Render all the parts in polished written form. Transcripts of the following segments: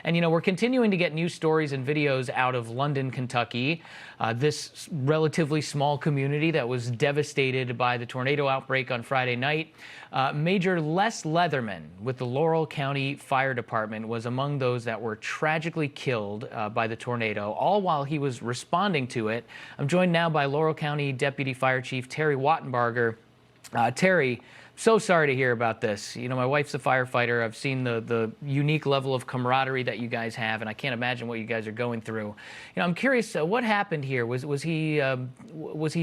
And, we're continuing to get news stories and videos out of London, Kentucky, this relatively small community that was devastated by the tornado outbreak on Friday night. Major Les Leatherman with the Laurel County Fire Department was among those that were tragically killed by the tornado, all while he was responding to it. I'm joined now by Laurel County Deputy Fire Chief Terry Wattenbarger. Terry, so sorry to hear about this. My wife's a firefighter. I've seen the unique level of camaraderie that you guys have, and I can't imagine what you guys are going through. I'm curious, what happened here? Was he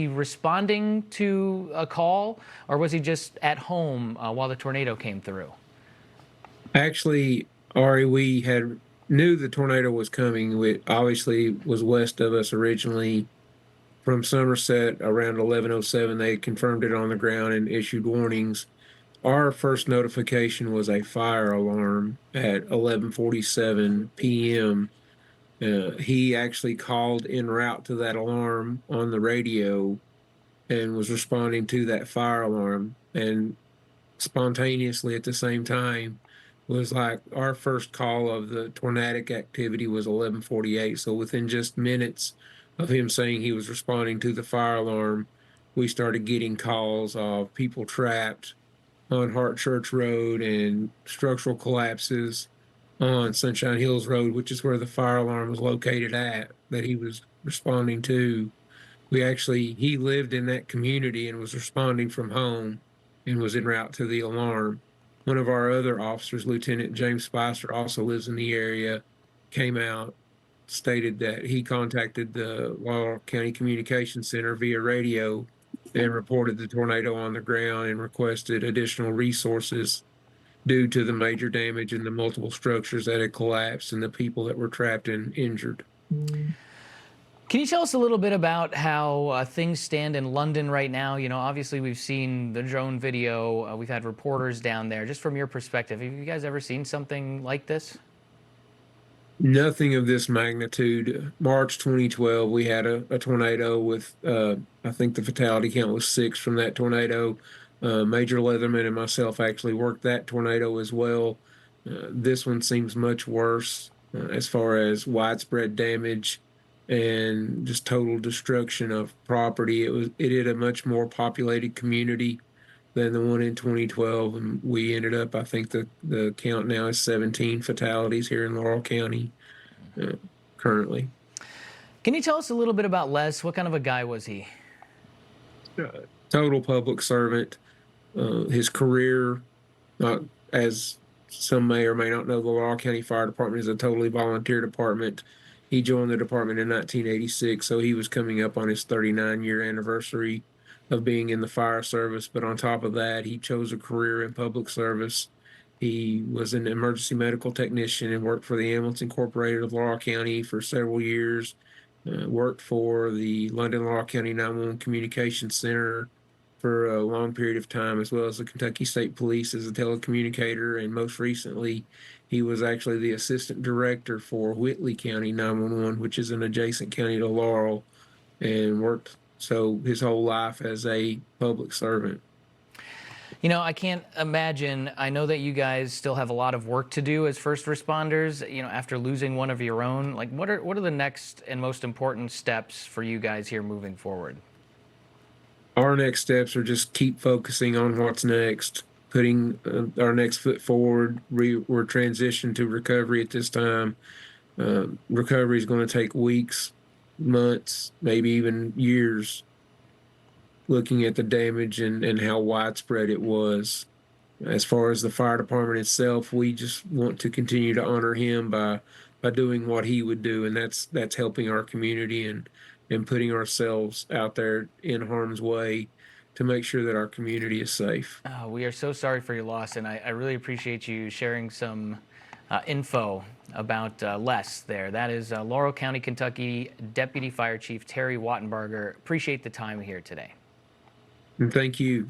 responding to a call, or was he just at home while the tornado came through? Actually, Ari, we had knew the tornado was coming. It obviously was west of us originally. From Somerset around 11:07, they confirmed it on the ground and issued warnings. Our first notification was a fire alarm at 11:47 p.m. He actually called en route to that alarm on the radio and was responding to that fire alarm. And spontaneously at the same time was like our first call of the tornadic activity was 11:48. So within just minutes of him saying he was responding to the fire alarm, we started getting calls of people trapped on Hart Church Road and structural collapses on Sunshine Hills Road, which is where the fire alarm was located at, that he was responding to. He lived in that community and was responding from home and was en route to the alarm. One of our other officers, Lieutenant James Spicer, also lives in the area, came out, stated that he contacted the Laurel County Communications Center via radio and reported the tornado on the ground and requested additional resources due to the major damage and the multiple structures that had collapsed and the people that were trapped and injured. Can you tell us a little bit about how things stand in London right now? Obviously we've seen the drone video. We've had reporters down there. Just from your perspective, have you guys ever seen something like this? Nothing of this magnitude. March 2012, we had a tornado with, I think the fatality count was 6 from that tornado. Major Leatherman and myself actually worked that tornado as well. This one seems much worse as far as widespread damage and just total destruction of property. It hit a much more populated community than the one in 2012, and we ended up, I think the count now is 17 fatalities here in Laurel County currently. Can you tell us a little bit about Les? What kind of a guy was he? Total public servant. His career, not as some may or may not know, the Laurel County Fire Department is a totally volunteer department. He joined the department in 1986, so he was coming up on his 39-year anniversary of being in the fire service. But on top of that, he chose a career in public service. He was an emergency medical technician and worked for the Ambulance Incorporated of Laurel County for several years. Worked for the London Laurel County 911 Communications Center for a long period of time, as well as the Kentucky State Police as a telecommunicator. And most recently, he was actually the assistant director for Whitley County 911, which is an adjacent county to Laurel, and worked so his whole life as a public servant. I can't imagine. I know that you guys still have a lot of work to do as first responders, after losing one of your own. Like, what are the next and most important steps for you guys here moving forward? Our next steps are just keep focusing on what's next, putting our next foot forward. We're transitioning to recovery at this time. Recovery is going to take weeks, months, maybe even years, looking at the damage and how widespread it was. As far as the fire department itself, we just want to continue to honor him by doing what he would do, and that's helping our community and putting ourselves out there in harm's way to make sure that our community is safe. We are so sorry for your loss, and I really appreciate you sharing some info about Les there. That is Laurel County, Kentucky Deputy Fire Chief Terry Wattenbarger. Appreciate the time here today. And thank you.